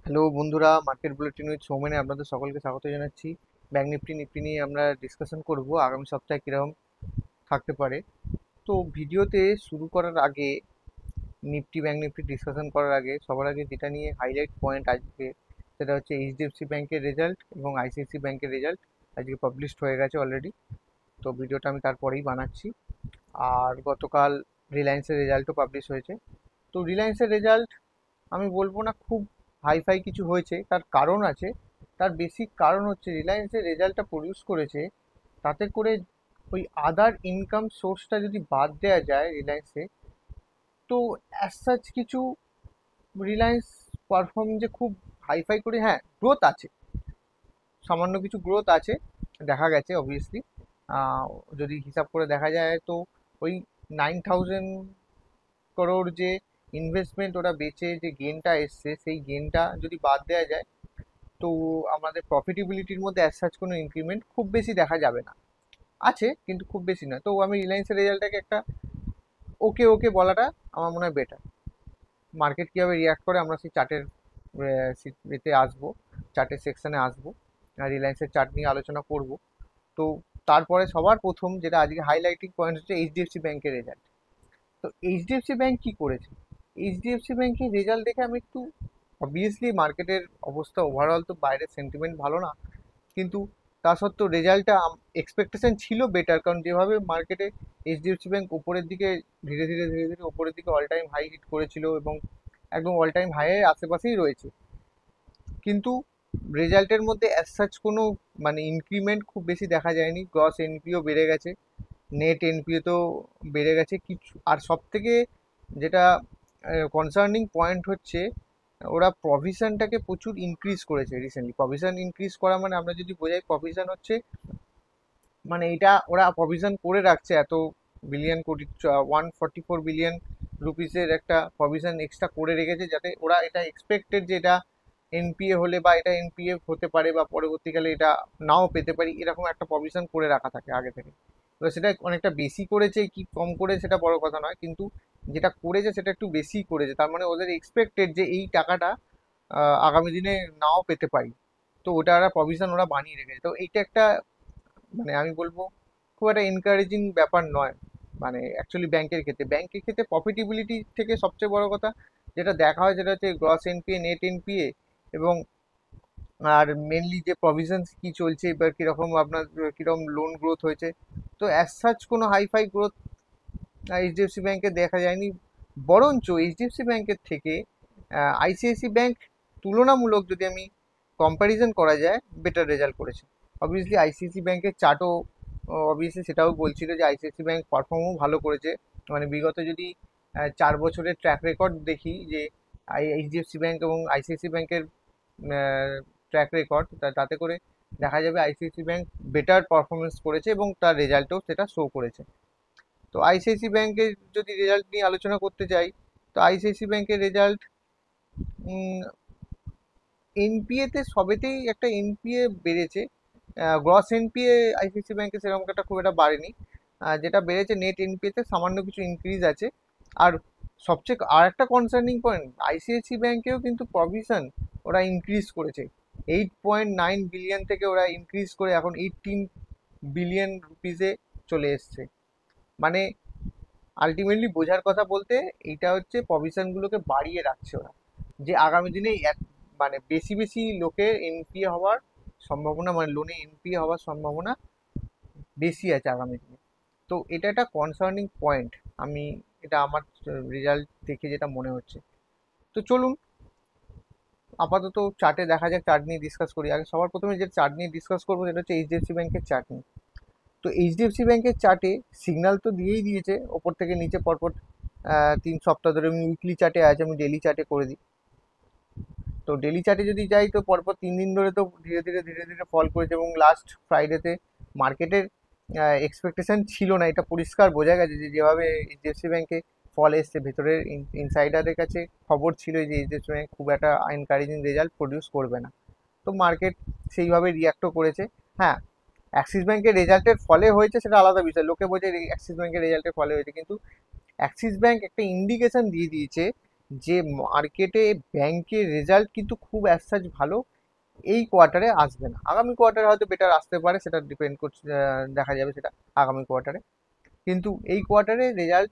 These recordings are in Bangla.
হ্যালো বন্ধুরা, মার্কেট বুলেটিন উইথ সৌমেনে আপনাদের সকলকে স্বাগত জানাচ্ছি। ব্যাংক নিফটি নিফটি নিয়ে আমরা ডিসকাশন করব আগামী সপ্তাহে কীরকম থাকতে পারে। তো ভিডিওতে শুরু করার আগে, ব্যাংক নিফটি ডিসকাশন করার আগে সবার আগে যেটা নিয়ে হাইলাইট পয়েন্ট আজকে, সেটা হচ্ছে এইচডিএফসি ব্যাংকের রেজাল্ট এবং আইসিআইসি ব্যাংকের রেজাল্ট আজকে পাবলিশড হয়ে গেছে অলরেডি। তো ভিডিওটা আমি তারপরেই বানাচ্ছি। আর গতকাল রিলায়েন্সের রেজাল্টও পাবলিশ হয়েছে। তো রিলায়েন্সের রেজাল্ট আমি বলবো না খুব হাইফাই কিছু হয়েছে, তার কারণ আছে। তার বেসিক কারণ হচ্ছে রিলায়েন্সের রেজাল্টটা প্রডিউস করেছে, তাতে করে ওই আদার ইনকাম সোর্সটা যদি বাদ দেওয়া যায় রিলায়েন্সে, তো অ্যাজ সাচ কিছু রিলায়েন্স পারফর্ম যে খুব হাইফাই করে, হ্যাঁ গ্রোথ আছে, সামান্য কিছু গ্রোথ আছে, দেখা গেছে অবভিয়াসলি। যদি হিসাব করে দেখা যায় তো ওই 9,000 crore যে ইনভেস্টমেন্ট ওরা বেচে যে গেনটা এসছে, সেই গেনটা যদি বাদ দেওয়া যায়, তো আমাদের প্রফিটেবিলিটির মধ্যে অ্যাজ সাচ কোনো ইনক্রিমেন্ট খুব বেশি দেখা যাবে না। আছে কিন্তু খুব বেশি না। তো আমি রিলায়েন্সের রেজাল্টটাকে একটা ওকে ওকে বলাটা আমার মনে হয় বেটার। মার্কেট কীভাবে রিয়াক্ট করে আমরা সেই চার্টের এতে আসবো, চার্টের সেকশনে আসবো, রিলায়েন্সের চার্ট নিয়ে আলোচনা করব। তো তারপরে সবার প্রথম যেটা আজকে হাইলাইটিং পয়েন্ট হচ্ছে এইচডিএফসি ব্যাংকের রেজাল্ট। তো এইচডিএফসি ব্যাংক কি করেছে? এইচডিএফসি ব্যাংকের রেজাল্ট দেখে আমি একটু, অবভিয়াসলি মার্কেটের অবস্থা ওভারঅল তো বাইরের সেন্টিমেন্ট ভালো না, কিন্তু তা সত্ত্বেও রেজাল্টটা এক্সপেকটেশন ছিল বেটার, কারণ যেভাবে মার্কেটে এইচডিএফসি ব্যাংক উপরের দিকে ধীরে ধীরে ধীরে ধীরে উপরের দিকে অল টাইম হাই হিট করেছিল এবং একদম অল টাইম হাইয়ের আশেপাশেই রয়েছে, কিন্তু রেজাল্টের মধ্যে অ্যাজ সাচ কোনো মানে ইনক্রিমেন্ট খুব বেশি দেখা যায়নি। গ্রস এনপিও বেড়ে গেছে, নেট এনপিও তো বেড়ে গেছে কিছু। আর সব থেকে যেটা কনসার্নিং পয়েন্ট হচ্ছে, ওরা প্রভিশনটাকে প্রচুর ইনক্রিজ করেছে রিসেন্টলি। প্রভিশন ইনক্রিজ করা মানে আমরা যদি বোঝাই, প্রভিশন হচ্ছে মানে এটা ওরা প্রভিশন করে রাখছে এত বিলিয়ন কোটি, 144 বিলিয়ন রুপিসের একটা প্রভিশন এক্সট্রা করে রেখেছে, যাতে ওরা এটা এক্সপেক্টেড যে এটা এনপিএ হলে বা এটা এনপিএ হতে পারে বা পরবর্তীকালে এটা নাও পেতে পারি, এরকম একটা প্রভিশন করে রাখা থাকে আগে থেকে। এবার সেটা অনেকটা বেশি করেছে কি কম করে সেটা বড় কথা নয়, কিন্তু যেটা করেছে সেটা একটু বেশি করেছে, তার মানে ওদের এক্সপেক্টেড যে এই টাকাটা আগামী দিনে নাও পেতে পারি। তো ওটা একটা প্রভিশন ওরা বানিয়ে রেখেছে। তো এইটা একটা মানে আমি বলবো খুব একটা এনকারেজিং ব্যাপার নয়। মানে অ্যাকচুয়ালি ব্যাংকের ক্ষেত্রে প্রফিটেবিলিটি থেকে সবচেয়ে বড় কথা যেটা দেখা হয় সেটা হচ্ছে গ্রস এনপিএ, নেট এনপিএ, এবং আর মেনলি যে প্রভিশনস কি চলছে বা কীরকম আপনার কীরকম লোন গ্রোথ হয়েছে। তো অ্যাজ সাচ কোনো হাইফাই গ্রোথ এইচডিএফসি ব্যাংকে দেখা যায়নি, বরঞ্চ এইচডিএফসি ব্যাংকের থেকে আইসিআইসি ব্যাংক তুলনামূলক যদি আমি কম্প্যারিজন করা যায় বেটার রেজাল্ট করেছে। অবভিয়াসলি আইসিআইসি ব্যাংকের চার্টও অবভিয়াসলি সেটাও বলছিল যে আইসিআইসি ব্যাংক পারফর্মও ভালো করেছে। মানে বিগত যদি 4 বছরের ট্র্যাক রেকর্ড দেখি যে এইচডিএফসি ব্যাংক এবং আইসিআইসি ব্যাংকের ট্র্যাক রেকর্ড, তাতে করে দেখা যাবে আইসিআইসি ব্যাংক বেটার পারফরমেন্স করেছে এবং তার রেজাল্টও সেটা শো করেছে। তো আইসিআইসি ব্যাংকের যদি রেজাল্ট নিয়ে আলোচনা করতে চাই, তো আইসিআইসি ব্যাংকের রেজাল্ট এনপিএতে সবেতেই একটা এনপিএ বেড়েছে। গ্রস এনপিএ আইসিআইসি ব্যাংকে সেরকম একটা খুব একটা বাড়েনি। যেটা বেড়েছে নেট এনপিএতে সামান্য কিছু ইনক্রিজ আছে। আর সবচেয়ে আর একটা কনসার্নিং পয়েন্ট, আইসিআইসি ব্যাংকেও কিন্তু প্রভিশন ওরা ইনক্রিজ করেছে। 8.9 বিলিয়ন থেকে ওরা ইনক্রিজ করে এখন 18 বিলিয়ন রুপিসে চলে এসছে। মানে আলটিমেটলি বোঝার কথা বলতে এইটা হচ্ছে প্রভিশনগুলোকে বাড়িয়ে রাখছে ওরা, যে আগামী দিনে মানে বেশি বেশি লোকের এনপিএ হওয়ার সম্ভাবনা, মানে লোনে এনপিএ হওয়ার সম্ভাবনা বেশি আছে আগামী দিনে। তো এটা একটা কনসার্নিং পয়েন্ট, আমি এটা আমার রেজাল্ট দেখে যেটা মনে হচ্ছে। তো চলুন আপাতত চার্টে দেখা যাক, চার্ট নিয়ে ডিসকাস করি। আগে সবার প্রথমে যে চার্ট নিয়ে ডিসকাস করবো সেটা হচ্ছে এইচডিএফসি ব্যাংকের চার্ট নিয়ে। তো এইচডিএফসি ব্যাংকের চার্টে সিগন্যাল তো দিয়েই দিয়েছে ওপর থেকে নিচে পরপর 3 সপ্তাহ ধরে। আমি উইকলি চার্টে আছে, আমি ডেলি চার্টে করে দিই। তো ডেলি চার্টে যদি যাই তো পরপর 3 দিন ধরে তো ধীরে ধীরে ধীরে ধীরে ফল করেছে, এবং লাস্ট ফ্রাইডেতে মার্কেটের এক্সপেকটেশন ছিল না, এটা পরিষ্কার বোঝা গেছে যে যেভাবে এইচডিএফসি ব্যাংকে ফল এসছে, ভেতরের ইনসাইডারের কাছে খবর ছিল যে এইচডিএফসি ব্যাংক খুব একটা এনকারেজিং রেজাল্ট প্রডিউস করবে না। তো মার্কেট সেইভাবে রিয়াক্টও করেছে। হ্যাঁ, অ্যাক্সিস ব্যাংকের রেজাল্টের ফলে হয়েছে সেটা আলাদা বিষয়, লোকে বলছে অ্যাক্সিস ব্যাংকের রেজাল্টের ফলে হয়েছে, কিন্তু অ্যাক্সিস ব্যাংক একটা ইন্ডিকেশন দিয়ে দিয়েছে যে মার্কেটে ব্যাংকের রেজাল্ট কিন্তু খুব অ্যাজ সাচ ভালো এই কোয়ার্টারে আসবে না। আগামী কোয়ার্টারে হয়তো বেটার আসতে পারে, সেটা ডিপেন্ড করছে, দেখা যাবে সেটা আগামী কোয়ার্টারে। কিন্তু এই কোয়ার্টারে রেজাল্ট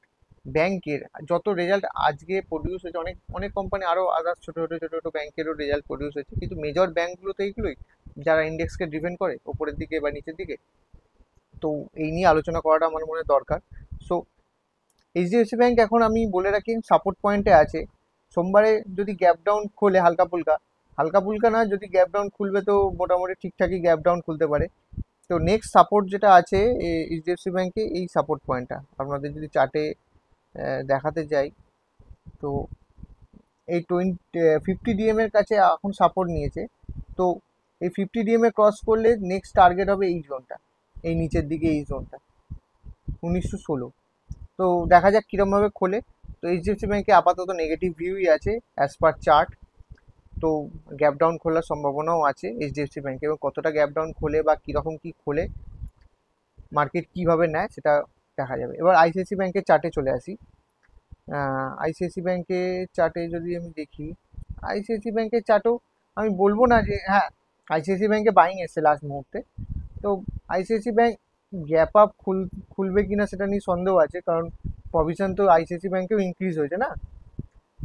ব্যাংকের যত রেজাল্ট আজকে প্রডিউস হয়েছে, অনেক অনেক কোম্পানি আরও আদার্স ছোটো ছোটো ছোটো ছোটো ব্যাংকেরও রেজাল্ট প্রডিউস হয়েছে, কিন্তু মেজর ব্যাংকগুলো তো এইগুলোই যারা ইন্ডেক্সকে ডিপেন্ড করে ওপরের দিকে বা নিচের দিকে। তো এই নিয়ে আলোচনা করাটা আমার মনে হয় দরকার। সো এইচডিএফসি ব্যাংক এখন আমি বলে রাখি সাপোর্ট পয়েন্টে আছে। সোমবারে যদি গ্যাপ ডাউন খোলে হালকা ফুলকা, হালকা ফুলকা না, যদি গ্যাপ ডাউন খুলবে তো মোটামুটি ঠিকঠাকই গ্যাপ ডাউন খুলতে পারে। তো নেক্সট সাপোর্ট যেটা আছে এইচডিএফসি ব্যাংকে, এই সাপোর্ট পয়েন্টটা আপনাদের যদি চার্টে দেখাতে যাই, তো এই 50 ডিএম এর কাছে এখন সাপোর্ট নিয়েছে। তো এই 50 ডিএম এ ক্রস করলে নেক্সট টার্গেট হবে এই জোনটা, এই নিচের দিকে এই জোনটা 1916। তো দেখা যাক কীরমভাবে খোলে। তো এইচডিএফসি ব্যাংকে আপাতত নেগেটিভ ভিউই আছে অ্যাজ পার চার্ট। তো গ্যাপ ডাউন খোলার সম্ভাবনাও আছে এইচডিএফসি ব্যাংকে, এবং কতটা গ্যাপ ডাউন খোলে বা কীরকম কী খোলে, মার্কেট কীভাবে নেয় সেটা দেখা যাবে। এবার আইসিআইসি ব্যাংকের চার্টে চলে আসি। আইসিআইসি ব্যাংকের চার্টে যদি আমি দেখি, আইসিআইসি ব্যাংকের চার্টও আমি বলবো না যে হ্যাঁ আইসিআইসি ব্যাংকে বাইং এসছে লাস্ট মুহূর্তে। তো আইসিআইসি ব্যাংক গ্যাপ আপ খুলবে কিনা সেটা নিয়ে সন্দেহ আছে, কারণ প্রভিশন তো আইসিআইসি ব্যাংকেও ইনক্রিজ হয়েছে না।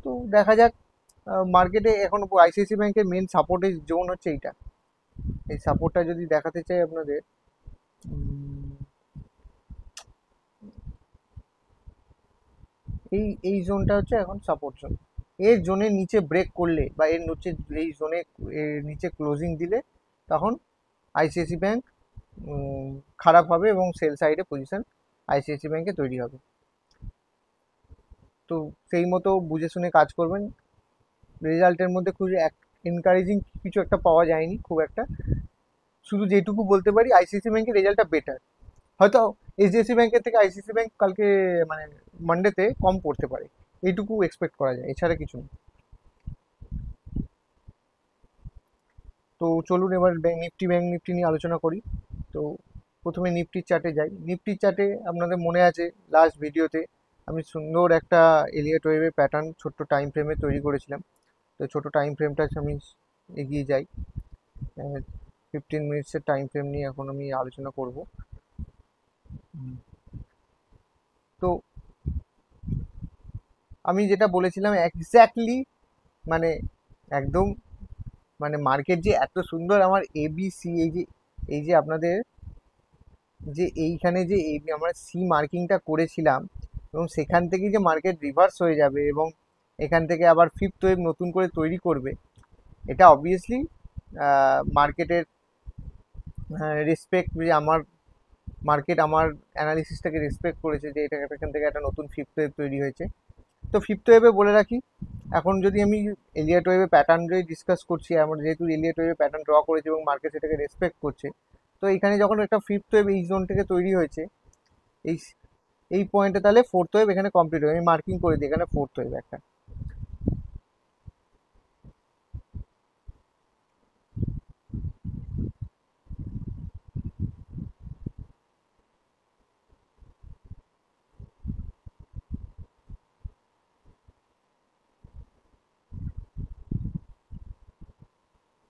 তো দেখা যাক। মার্কেটে এখন আইসিআইসি ব্যাংকের মেন সাপোর্টের জোন হচ্ছে এইটা। এই সাপোর্টটা যদি দেখাতে চাই আপনাদের, এই জোনটা হচ্ছে এখন সাপোর্ট জোন। এর জোনের নিচে ব্রেক করলে বা এর নিচে, এই জোনে এর নিচে ক্লোজিং দিলে তখন আইসিআইসি ব্যাংক খারাপ হবে এবং সেল সাইডে পজিশন আইসিআইসি ব্যাংকে তৈরি হবে। তো সেই মতো বুঝে শুনে কাজ করবেন। রেজাল্টের মধ্যে খুব এনকারেজিং কিছু একটা পাওয়া যায়নি খুব একটা। শুধু যেটুকু বলতে পারি আইসিআইসি ব্যাংকের রেজাল্টটা বেটার। হয়তো এইচডিএফসি ব্যাংকের থেকে আইসিআইসি ব্যাংক কালকে মানে মানডেতে কম পড়তে পারে, এইটুকু এক্সপেক্ট করা যায়, এছাড়া কিছু না। তো চলুন এবার ব্যাংক নিফটি নিয়ে আলোচনা করি। তো প্রথমে নিফটির চার্টে যাই। নিফটির চার্টে আপনাদের মনে আছে লাস্ট ভিডিওতে আমি সুন্দর একটা এলিয়ট ওয়েভের প্যাটার্ন ছোট্ট টাইম ফ্রেমে তৈরি করেছিলাম। তো ছোট টাইম ফ্রেমটা আমি এগিয়ে যাই। 15 মিনিটসের টাইম ফ্রেম নিয়ে এখন আমি আলোচনা করব। তো আমি যেটা বলেছিলাম এক্স্যাক্টলি, মানে একদম, মানে মার্কেট যে এত সুন্দর আমার এবিসি, এই যে আপনাদের যে এইখানে যে আমরা সি মার্কিংটা করেছিলাম, এবং সেখান থেকে যে মার্কেট রিভার্স হয়ে যাবে এবং এখান থেকে আবার ফিফথ ওয়েভ নতুন করে তৈরি করবে, এটা অবভিয়াসলি মার্কেটের রেসপেক্ট, যে আমার মার্কেট আমার অ্যানালিসিসটাকে রেসপেক্ট করেছে যে এটা এখান থেকে একটা নতুন ফিফথ ওয়েভ তৈরি হয়েছে। তো ফিফথ ওয়েভে বলে রাখি, এখন যদি আমি এলিয়ট ওয়েভে প্যাটার্ন যদি ডিসকাস করছি, আমরা যেহেতু এলিয়ট ওয়েভে প্যাটার্ন ড্র করেছি এবং মার্কেট সেটাকে রেসপেক্ট করছে, তো এখানে যখন একটা ফিফথ ওয়েভ এই জোন থেকে তৈরি হয়েছে, এই এই পয়েন্টে, তাহলে ফোর্থ ওয়েভ এখানে কমপ্লিট হবে। আমি মার্কিং করে দিই এখানে ফোর্থ ওয়েভ একটা।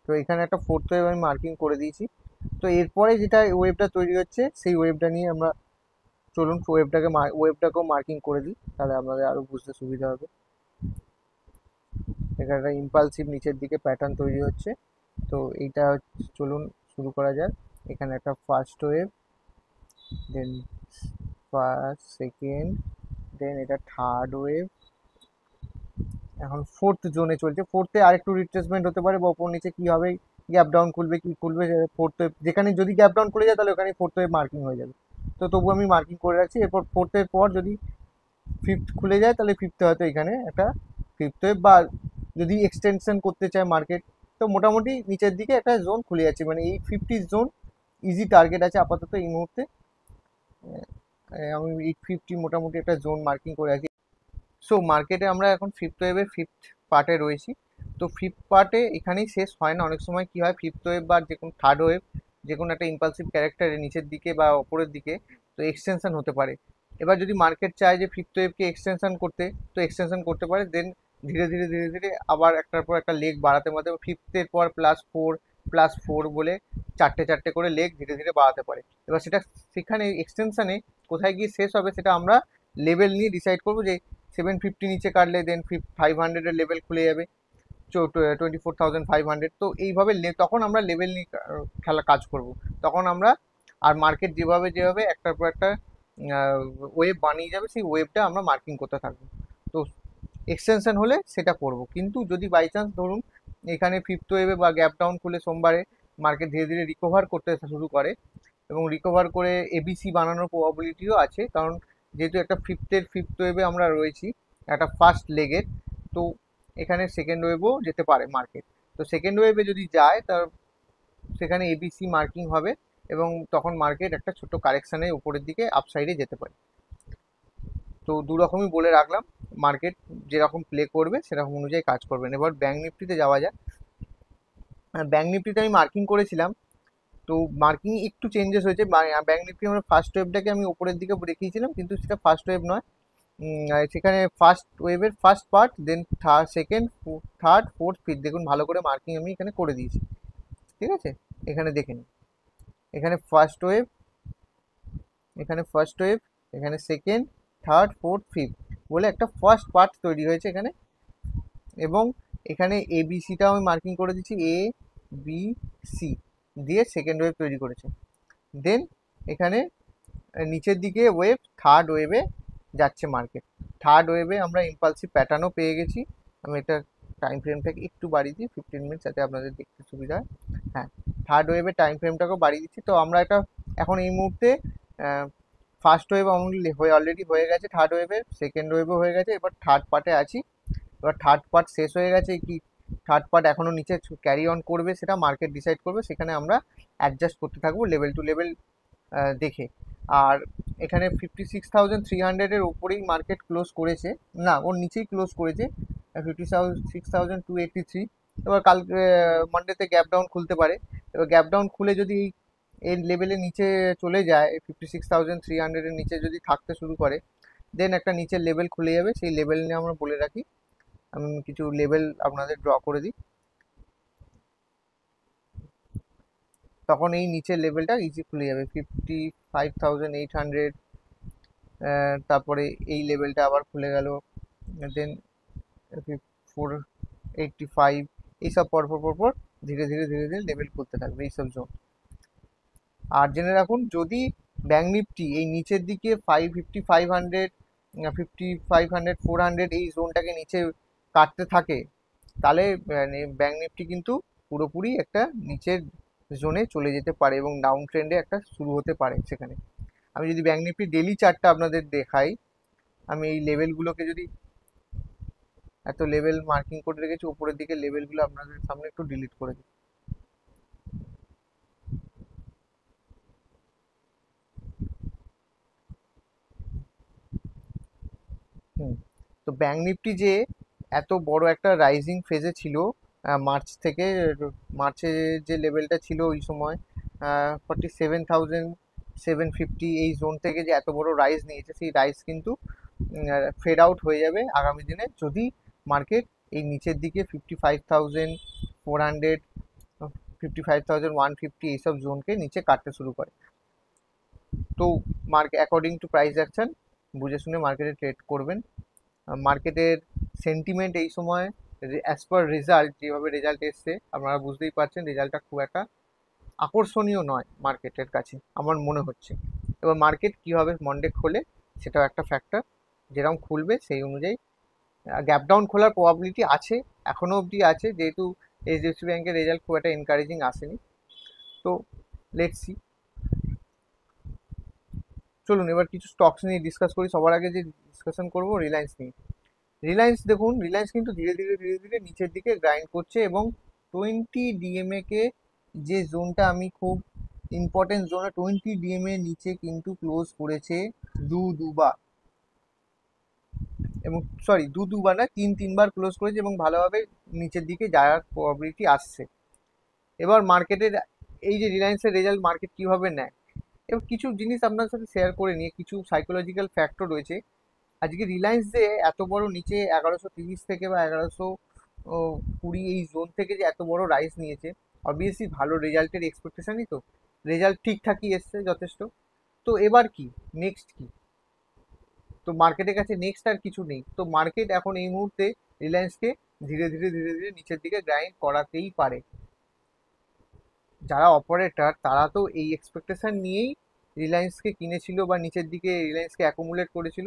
তো এখানে একটা ফোর্থ ওয়েভ আমি মার্কিং করে দিয়েছি। তো এরপরে যেটা ওয়েভটা তৈরি হচ্ছে সেই ওয়েভটা নিয়ে আমরা, চলুন ওয়েভটাকেও মার্কিং করে দিই, তাহলে আমাদের আরও বুঝতে সুবিধা হবে। এখানে একটা ইম্পালসিভ নিচের দিকে প্যাটার্ন তৈরি হচ্ছে। তো এইটা চলুন শুরু করা যাক। এখানে একটা ফার্স্ট ওয়েভ, দেন ফার্স্ট, সেকেন্ড, দেন এটা থার্ড ওয়েভ, এখন ফোর্থ জোনে চলছে। ফোর্থে আরেকটু রিট্রেসমেন্ট হতে পারে বা ওপর নিচে কি হবে, গ্যাপ ডাউন খুলবে কি খুলবে, ফোর্থ ওয়েভ যেখানে যদি গ্যাপ ডাউন খুলে যায় তাহলে ওখানে ফোর্থ ওয়েভ মার্কিং হয়ে যাবে। তো তবু আমি মার্কিং করে রাখছি। এরপর ফোর্থের পর যদি ফিফথ খুলে যায় তাহলে ফিফথে হয়তো এখানে একটা ফিফথ ওয়েভ, বা যদি এক্সটেনশন করতে চায় মার্কেট, তো মোটামুটি নিচের দিকে একটা জোন খুলে যাচ্ছে, মানে এই 50 জোন ইজি টার্গেট আছে আপাতত এই মুহূর্তে। আমি 850 মোটামুটি একটা জোন মার্কিং করে রাখি। সো মার্কেটে আমরা এখন ফিফথ ওয়েভের ফিফথ পার্টে রয়েছি। তো ফিফথ পার্টে এখানেই শেষ হয় না, অনেক সময় কি হয় ফিফথ ওয়েভ বা যে কোনো থার্ড ওয়েভ, যে কোনো একটা ইম্পালসিভ ক্যারেক্টারের নিচের দিকে বা ওপরের দিকে তো এক্সটেনশন হতে পারে। এবার যদি মার্কেট চায় যে ফিফথ ওয়েভকে এক্সটেনশন করতে, তো এক্সটেনশন করতে পারে। দেন ধীরে ধীরে ধীরে ধীরে আবার একটার পর একটা লেগ বাড়াতে বাড়াতে ফিফথের পর +4 বলে চারটে চারটে করে লেগ ধীরে ধীরে বাড়াতে পারে। এবার সেটা সেখানে এক্সটেনশনে কোথায় গিয়ে শেষ হবে সেটা আমরা লেভেল নিয়ে ডিসাইড করবো, যে 750 নিচে কাটলে দেন 500-এর লেভেল খুলে যাবে, 24,500। তো এইভাবে তখন আমরা লেভেল নিয়ে খেলা কাজ করব। তখন আমরা আর মার্কেট যেভাবে যেভাবে একটার পর একটা ওয়েভ বানিয়ে যাবে, সেই ওয়েভটা আমরা মার্কিং করতে থাকবো। তো এক্সটেনশন হলে সেটা করব, কিন্তু যদি বাই চান্স ধরুন এখানে ফিফথ ওয়েভে বা গ্যাপ ডাউন খুলে সোমবারে মার্কেট ধীরে ধীরে রিকভার করতে শুরু করে, এবং রিকভার করে এবিসি বানানোর প্রবাবিলিটিও আছে, কারণ যেহেতু একটা ফিফথ ওয়েভে আমরা রয়েছি, একটা ফার্স্ট লেগের, তো এখানে সেকেন্ড ওয়েভও যেতে পারে মার্কেট। তো সেকেন্ড ওয়েভে যদি যায় তার সেখানে এবিসি মার্কিং হবে, এবং তখন মার্কেট একটা ছোট কারেকশানে উপরের দিকে আপসাইডে যেতে পারে। তো দু রকমই বলে রাখলাম, মার্কেট যেরকম প্লে করবে সেরকম অনুযায়ী কাজ করবেন। এবার ব্যাঙ্ক নিফটিতে যাওয়া যাক। ব্যাঙ্ক নিফটিতে আমি মার্কিং করেছিলাম, তো মার্কিং একটু চেঞ্জেস হয়েছে। ব্যাঙ্ক নিফটি আমরা ফার্স্ট ওয়েভটাকে আমি উপরের দিকে দেখিয়েছিলাম, কিন্তু সেটা ফার্স্ট ওয়েভ নয়। আর সেখানে ফার্স্ট ওয়েভের first part, then second, third, fourth, fifth, দেখুন ভালো করে মার্কিং আমি এখানে করে দিয়েছি। ঠিক আছে, এখানে দেখে নিন, এখানে ফার্স্ট ওয়েভ, এখানে ফার্স্ট ওয়েভ, এখানে সেকেন্ড, থার্ড, ফোর্থ, ফিফথ বলে একটা ফার্স্ট পার্ট তৈরি হয়েছে এখানে। এবং এখানে এবিসিটাও আমি মার্কিং করে দিচ্ছি, ABC দিয়ে সেকেন্ড ওয়েভ তৈরি করেছে। দেন এখানে নিচের দিকে ওয়েভ, থার্ড ওয়েভে যাচ্ছে মার্কেট। থার্ড ওয়েভে আমরা ইম্পালসিভ প্যাটার্নও পেয়ে গেছি। আমি এটা টাইম ফ্রেমটাকে একটু বাড়িয়ে দিই 15 মিনিট, যাতে আপনাদের দেখতে সুবিধা হয়। হ্যাঁ, থার্ড ওয়েভের টাইম ফ্রেমটাকেও বাড়িয়ে দিচ্ছি। তো আমরা এটা এখন এই মুহূর্তে ফার্স্ট ওয়েভ অলরেডি হয়ে গেছে, থার্ড ওয়েভে সেকেন্ড ওয়েভও হয়ে গেছে, এবার থার্ড পার্টে আছি। এবার থার্ড পার্ট শেষ হয়ে গেছে কি থার্ড পার্ট এখনও নিচে ক্যারি অন করবে, সেটা মার্কেট ডিসাইড করবে। সেখানে আমরা অ্যাডজাস্ট করতে থাকবো লেভেল টু লেভেল দেখে। আর এখানে 56,300-এর ওপরেই মার্কেট ক্লোজ করেছে, না ওর নিচেই ক্লোজ করেছে, 56,283। এবার কালকে মানডেতে গ্যাপ ডাউন খুলতে পারে। এবার গ্যাপ ডাউন খুলে যদি এই লেভেলের নিচে চলে যায়, 56,300-এর নিচে যদি থাকতে শুরু করে, দেন একটা নিচের লেভেল খুলে যাবে। সেই লেভেল নিয়ে আমরা বলে রাখি, আমি কিছু লেভেল আপনাদের ড্র করে দিই। তখন এই নিচের লেভেলটা ইজি খুলে যাবে, 55,800। তারপরে এই লেভেলটা আবার খুলে গেল, দেন 485। এইসব পরপর পরপর ধীরে ধীরে ধীরে ধীরে লেভেল খুলতে থাকবে এইসব জোন। আর জেনে রাখুন, যদি ব্যাঙ্ক নিফটি এই নিচের দিকে 550, 500, 400 এই জোনটাকে নিচে কাটতে থাকে, তাহলে ব্যাঙ্ক নিফটি কিন্তু পুরোপুরি একটা নিচের জোনে চলে যেতে পারে, এবং ডাউন ট্রেন্ডে একটা শুরু হতে পারে সেখানে। আমি যদি ব্যাঙ্ক নিফটি ডেলি চার্টটা আপনাদের দেখাই, আমি এই লেভেলগুলোকে যদি এত লেভেল মার্কিং করে রেখেছি, উপরের দিকে লেভেলগুলো আপনাদের সামনে একটু ডিলিট করে দিই। হুম, তো ব্যাঙ্ক নিফটি যে এত বড় একটা রাইজিং ফেজে ছিল মার্চ থেকে, মার্চে যে লেভেলটা ছিল ওই সময় 47,750, এই জোন থেকে যে এত বড় রাইজ নিয়েছে, সেই রাইজ কিন্তু ফেড আউট হয়ে যাবে আগামী দিনে, যদি মার্কেট এই নিচের দিকে 55,400, 55,150 এইসব জোনকে নিচে কাটতে শুরু করে। তো market according to price action বুঝে শুনে মার্কেটে ট্রেড করবেন। মার্কেটের সেন্টিমেন্ট এই সময় অ্যাজ পার রেজাল্ট, যেভাবে রেজাল্ট এসছে আপনারা বুঝতেই পারছেন, রেজাল্টটা খুব একটা আকর্ষণীয় নয় মার্কেটের কাছে আমার মনে হচ্ছে। এবার মার্কেট কীভাবে মন্ডে খোলে সেটাও একটা ফ্যাক্টর, যেরকম খুলবে সেই অনুযায়ী গ্যাপ ডাউন খোলার প্রবাবিলিটি আছে, এখনও অবধি আছে, যেহেতু এইচডিএফসি ব্যাংকের রেজাল্ট খুব একটা এনকারেজিং আসেনি। তো লেটস সি। চলুন এবার কিছু স্টকস নিয়ে ডিসকাস করি। সবার আগে যে ডিসকাশন করবো রিলায়েন্স নিয়ে। রিলায়েন্স দেখুন, রিলায়েন্স কিন্তু ধীরে ধীরে ধীরে ধীরে নিচের দিকে গ্রাইন্ড করছে, এবং 20 ডিএমএ কে, যে জোনটা আমি খুব ইম্পর্টেন্ট জোন, 20 ডিএমএ নিচে কিন্তু ক্লোজ করেছে দুবার, এবং সরি দুবার না, তিনবার ক্লোজ করেছে, এবং ভালোভাবে নিচের দিকে যাওয়ার প্রবাবিলিটি আসছে। এবার মার্কেটের এই যে রিলায়েন্সের রেজাল্ট মার্কেট কীভাবে নেয়, এবং কিছু জিনিস আপনার সাথে শেয়ার করে নিয়ে, কিছু সাইকোলজিক্যাল ফ্যাক্টর রয়েছে আজকে রিলায়েন্স যে এত বড় নিচে 1130 থেকে বা 1120 এই জোন থেকে যে এত বড় রাইজ নিয়েছে, অবভিয়াসলি ভালো রেজাল্টের এক্সপেকটেশনই তো। রেজাল্ট ঠিকঠাকই এসছে যথেষ্ট। তো এবার কি, নেক্সট কি? তো মার্কেটের কাছে নেক্সট আর কিছু নেই, তো মার্কেট এখন এই মুহূর্তে রিলায়েন্সকে ধীরে ধীরে ধীরে ধীরে নিচের দিকে গ্রাইন্ড করাতেই পারে। যারা অপারেটর তারা তো এই এক্সপেকটেশন নিয়েই রিলায়েন্সকে কিনেছিল বা নিচের দিকে রিলায়েন্সকে অ্যাকুমুলেট করেছিল,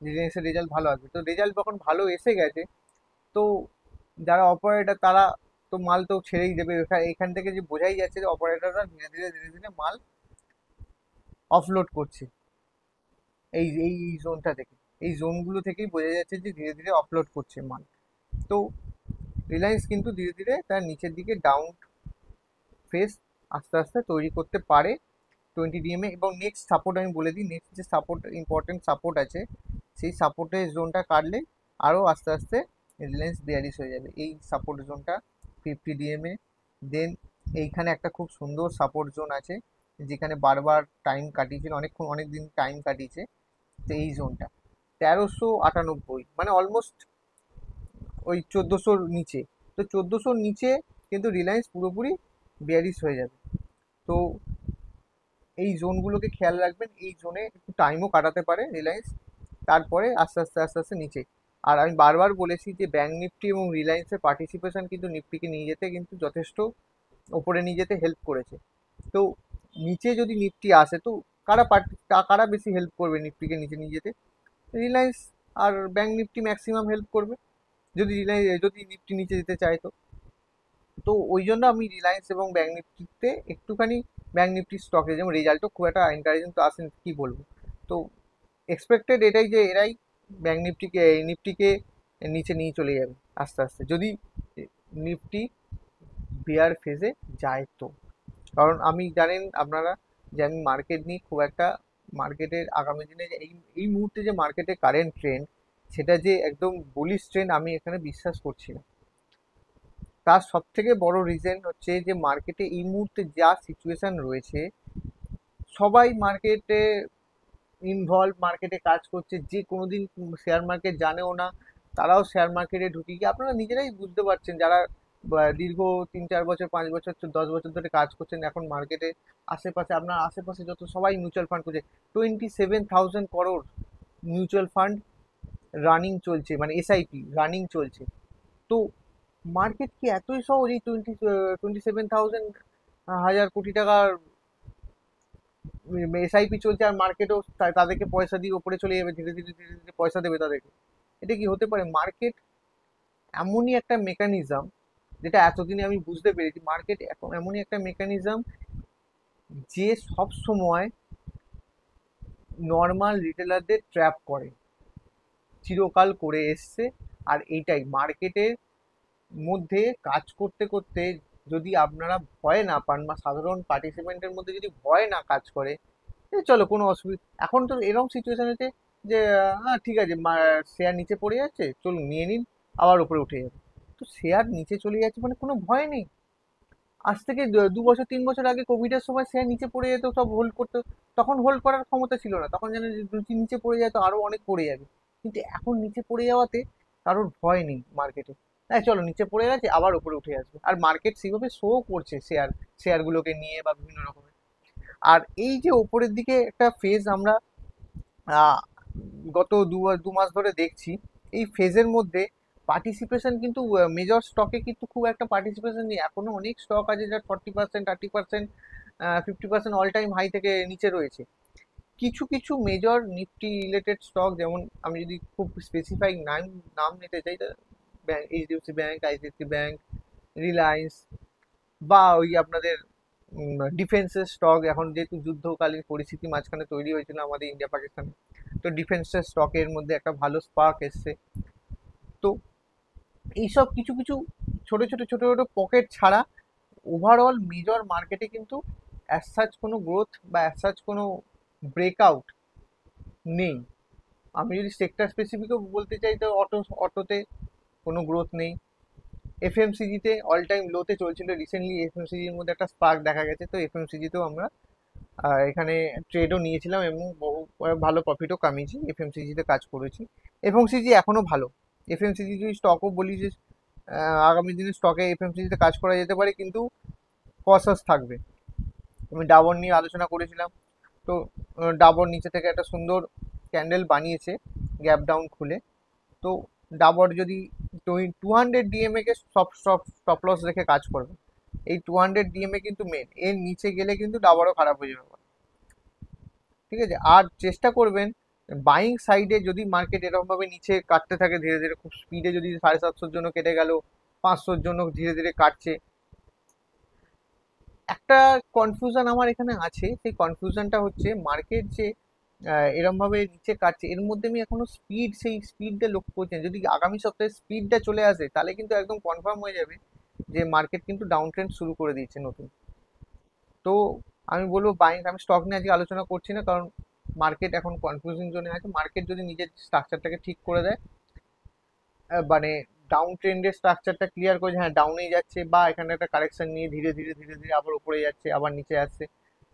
রিলায়েন্সের রেজাল্ট ভালো আসবে। তো রেজাল্ট যখন ভালো এসে গেছে, তো যারা অপারেটর তারা তো মাল তো ছেড়েই দেবে। এখান থেকে যে বোঝাই যাচ্ছে যে অপারেটররা ধীরে ধীরে ধীরে ধীরে মাল অফলোড করছে এই এই জোনটা থেকে। এই জোনগুলো থেকেই বোঝা যাচ্ছে যে ধীরে ধীরে অফলোড করছে মাল। তো রিলায়েন্স কিন্তু ধীরে ধীরে তার নিচের দিকে ডাউন ফেস আস্তে আস্তে তৈরি করতে পারে 20 ডিএমএ। এবং নেক্সট সাপোর্ট আমি বলে দিই, নেক্সট যে সাপোর্ট, ইম্পর্টেন্ট সাপোর্ট আছে, সেই সাপোর্টের জোনটা কাটলে আরও আস্তে আস্তে রিলায়েন্স বেয়ারিশ হয়ে যাবে। এই সাপোর্ট জোনটা 50 ডিএমএ। দেন এইখানে একটা খুব সুন্দর সাপোর্ট জোন আছে, যেখানে বারবার টাইম কাটিয়েছিল, অনেক দিন টাইম কাটিয়েছে। তো এই জোনটা 1398, মানে অলমোস্ট ওই 1400-র নিচে। তো 1400-র নিচে কিন্তু রিলায়েন্স পুরোপুরি বেয়ারিশ হয়ে যাবে। তো এই জোনগুলোকে খেয়াল রাখবেন, এই জোনে একটু টাইমও কাটাতে পারে রিলায়েন্স, তারপরে আস্তে আস্তে আস্তে আস্তে নিচে। আর আমি বারবার বলেছি যে ব্যাঙ্ক নিফটি এবং রিলায়েন্সের পার্টিসিপেশন কিন্তু নিফটিকে নিয়ে যেতে কিন্তু যথেষ্ট ওপরে নিয়ে যেতে হেল্প করেছে। তো নিচে যদি নিফটি আসে, তো কারা বেশি হেল্প করবে নিফটিকে নিচে নিয়ে যেতে? রিলায়েন্স আর ব্যাঙ্ক নিফটি ম্যাক্সিমাম হেল্প করবে, যদি নিফটি নিচে যেতে চায়। তো তো ওই জন্য আমি রিলায়েন্স এবং ব্যাঙ্ক নিফটিতে একটুখানি, ব্যাঙ্ক নিফটির স্টকে যেমন রেজাল্টও খুব একটা এনকারেজিং তো আসেন, কি বলবো। তো এক্সপেক্টেড এটাই যে এরাই ব্যাঙ্ক নিফটিকে নিচে নিয়ে চলে যাবে আস্তে আস্তে, যদি নিফটি বেয়ার ফেজে যায় তো। কারণ আমি জানেন আপনারা যে আমি মার্কেট নিয়ে খুব একটা, মার্কেটের আগামী দিনে যে এই মুহূর্তে যে মার্কেটের কারেন্ট ট্রেন্ড, সেটা যে একদম বুলিশ ট্রেন্ড আমি এখানে বিশ্বাস করছি না। তার সব থেকে বড় রিজন হচ্ছে যে মার্কেটে এই মুহূর্তে যা সিচুয়েশন রয়েছে, সবাই মার্কেটে ইনভলভ, মার্কেটে কাজ করছে, যে কোনোদিন শেয়ার মার্কেট জানেও না তারাও শেয়ার মার্কেটে ঢুকে গিয়ে, আপনারা নিজেরাই বুঝতে পারছেন যারা দীর্ঘ 3-4 বছর 5 বছর 10 বছর ধরে কাজ করছেন এখন মার্কেটে। আশেপাশে, আপনার আশেপাশে যত সবাই মিউচুয়াল ফান্ড করছে, 27,000 crore মিউচুয়াল ফান্ড রানিং চলছে, মানে এসআইপি রানিং চলছে। তো মার্কেট কি এতই সহজ এই 27,000 হাজার কোটি টাকার এসআইপি চলছে, আর মার্কেটও তাদেরকে পয়সা দিয়ে ওপরে চলে যাবে, ধীরে ধীরে ধীরে ধীরে পয়সা দেবে তাদেরকে? এটা কি হতে পারে? মার্কেট এমনই একটা মেকানিজম, যেটা এতদিনে আমি বুঝতে পেরেছি, মার্কেট এখন এমনই একটা মেকানিজম যে সব সময় নর্মাল রিটেলারদের ট্র্যাপ করে, চিরকাল করে এসছে। আর এইটাই মার্কেটের মধ্যে কাজ করতে করতে, যদি আপনারা ভয় না পান বা সাধারণ পার্টিসিপেন্টের মধ্যে যদি ভয় না কাজ করে, চলো কোনো অসুবিধা, এখন তো এরকম সিচুয়েশন হচ্ছে যে হ্যাঁ ঠিক আছে, শেয়ার নিচে পড়ে যাচ্ছে, চলুন নিয়ে নিন, আবার উপরে উঠে যাবে। তো শেয়ার নিচে চলে যাচ্ছে মানে কোনো ভয় নেই। আজ থেকে 2 বছর 3 বছর আগে কোভিডের সময় শেয়ার নিচে পড়ে যেত, সব হোল্ড করতো। তখন হোল্ড করার ক্ষমতা ছিল না, তখন জানে যে যদি নিচে পড়ে যায় তো আরো অনেক পড়ে যাবে। কিন্তু এখন নিচে পড়ে যাওয়াতে কারোর ভয় নেই মার্কেটে। হ্যাঁ চলো নিচে পড়ে গেছে, আবার উপরে উঠে আসবে। আর মার্কেট সেভাবে শো করছে শেয়ারগুলোকে নিয়ে বা বিভিন্ন রকমের। আর এই যে ওপরের দিকে একটা ফেজ আমরা আহ, গত 2 মাস ধরে দেখছি, এই ফেজের মধ্যে পার্টিসিপেশন কিন্তু মেজর স্টকে কিন্তু খুব একটা পার্টিসিপেশন নেই। এখনো অনেক স্টক আছে যার 40%, 30%, 50% অল টাইম হাই থেকে নিচে রয়েছে। কিছু কিছু মেজর নিফটি রিলেটেড স্টক, যেমন আমি যদি খুব স্পেসিফাই নাম নিতে চাই, bank, HDFC bank, ICICI bank, Reliance, বা ওই আপনাদের ডিফেন্সের স্টক, এখন যেহেতু যুদ্ধকালীন পরিস্থিতি মাঝখানে তৈরি হয়েছিল আমাদের ইন্ডিয়া পাকিস্তানে, তো ডিফেন্সের স্টকের মধ্যে একটা ভালো স্পার্ক এসছে। তো এইসব কিছু কিছু ছোট ছোট ছোট ছোট পকেট ছাড়া ওভারঅল মেজর মার্কেটে কিন্তু অ্যাজ সাচ কোনো গ্রোথ বা অ্যাজ সাচ কোনো ব্রেকআউট নেই। আমি যদি সেক্টর স্পেসিফিকও বলতে চাই, তো অটোতে কোনো গ্রোথ নেই। এফএমসিজিতে অল টাইম লোতে চলছিল, রিসেন্টলি এফএমসিজির মধ্যে একটা স্পার্ক দেখা গেছে, তো এফএমসিজিতেও আমরা এখানে ট্রেডও নিয়েছিলাম এবং বহু ভালো প্রফিটও কামিয়েছি, এফএমসিজিতে কাজ করেছি। এফএমসিজি এখনো ভালো। এফএমসিজি যদি স্টকও বলি যে আগামী দিনে স্টকে এফএমসিজিতে কাজ করা যেতে পারে, কিন্তু কসাস থাকবে। আমি ডাবর নিয়ে আলোচনা করেছিলাম, তো ডাবর নিচে থেকে একটা সুন্দর ক্যান্ডেল বানিয়েছে গ্যাপ ডাউন খুলে। তো ডাবর যদি 200 ডিএমএ কে স্টপ লস রেখে কাজ করবে। এই 200 ডিএমএ কিন্তু মেন, এর নিচে গেলে কিন্তু ডাবরও খারাপ হয়ে যাবে। ঠিক আছে, আর চেষ্টা করবেন বাইং সাইডে, যদি মার্কেট এরকম ভাবে নিচে কাটতে থাকে ধীরে ধীরে, খুব স্পিডে, যদি 750-র জন্য কেটে গেল, 500-র জন্য ধীরে ধীরে কাটছে, একটা কনফিউশন আমার এখানে আছে। সেই কনফিউশনটা হচ্ছে মার্কেট যে এরম ভাবে নিচে কাটছে, এর মধ্যে আমি এখনো সেই স্পিডটা লক্ষ্য করছি না। যদি আগামী সপ্তাহে স্পিডটা চলে আসে, তাহলে কিন্তু একদম কনফার্ম হয়ে যাবে যে মার্কেট কিন্তু ডাউন ট্রেন্ড শুরু করে দিয়েছে নতুন। তো আমি বলবো বাইং, আমি স্টক নিয়ে আজকে আলোচনা করছি না, কারণ মার্কেট এখন কনফিউশন জোনে আছে। মার্কেট যদি নিজের স্ট্রাকচারটাকে ঠিক করে দেয়, মানে ডাউন ট্রেন্ডের স্ট্রাকচারটা ক্লিয়ার করে, যে হ্যাঁ ডাউনেই যাচ্ছে, বা এখানে একটা কারেকশন নিয়ে ধীরে ধীরে ধীরে ধীরে আবার উপরে যাচ্ছে, আবার নিচে আসছে,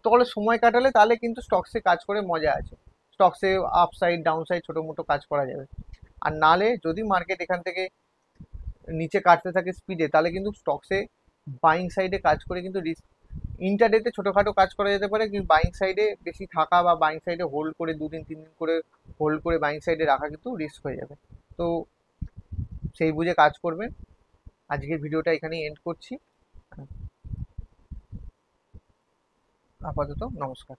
তাহলে সময় কাটালে তাহলে কিন্তু স্টকসে কাজ করে মজা আছে। স্টকসে আপ সাইড ডাউন সাইড ছোটো মোটো কাজ করা যাবে। আর নালে যদি মার্কেট এখান থেকে নিচে কাটতে থাকে স্পিডে, তাহলে কিন্তু স্টকসে বাইং সাইডে কাজ করে কিন্তু রিস্ক। ইন্টারডেতে ছোটোখাটো কাজ করা যেতে পারে, কিন্তু বাইং সাইডে বেশি থাকা বা বাইং সাইডে হোল্ড করে 2 দিন 3 দিন করে হোল্ড করে বাইং সাইডে রাখা কিন্তু রিস্ক হয়ে যাবে। তো সেই বুঝে কাজ করবেন। আজকের ভিডিওটা এখানেই এন্ড করছি। আপাতত নমস্কার।